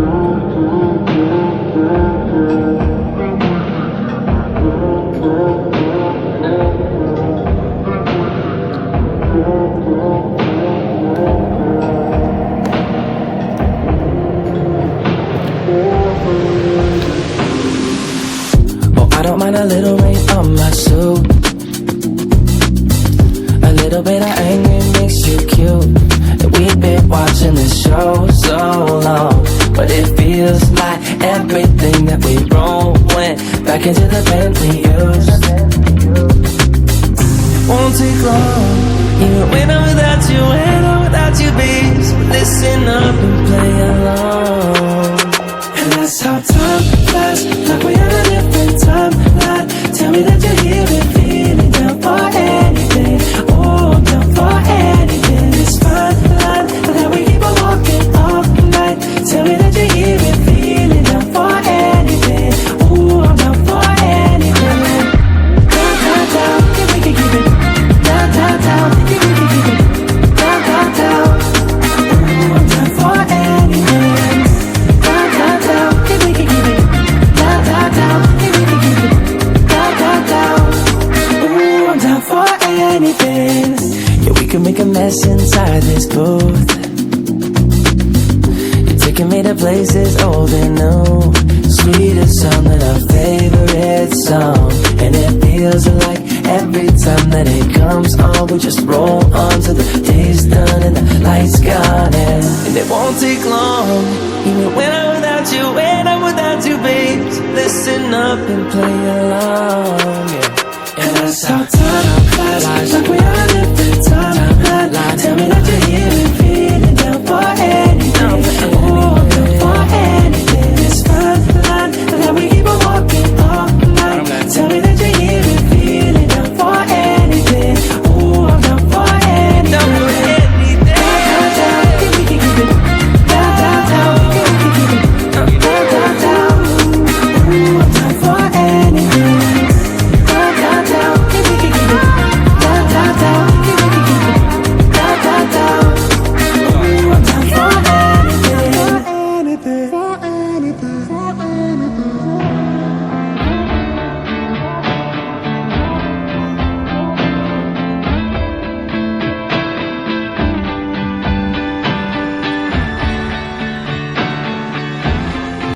Oh, I don't mind a little rain on my suit. A little bit of anger makes you cute. And we've been watching this show so long, but it feels like everything that we wrote went back into the pen we used. Won't take long, even when I'm without you, when I'm without you, babe. So listen up and play along. And that's how time flies, like we're on a different timeline. Tell me that you're here and feeling down for anything. Oh, I'm down for anything. It's fine line, but that we keep on walking all night. Tell me that you're here and feeling down for anything. Oh, I'm down for anything. Down, down, down, if we can keep it. Down, down, down, if we can keep it. Down, down, down. Oh, I'm down for anything. Down, down, down, if we can keep it. Down, down, down, if we can keep it. Down, down, down. Oh, I'm down for anything. Yeah, we can make a mess inside this booth. You're taking me to places old and new. Sweetest song than our favorite song. And it feels like every time that it comes on, we just roll on till the day's done and the lights gone. And it won't take long, even when I'm without you, when I'm without you, babe. So listen up and play along, yeah. And that's how time flies, like we're on a different time.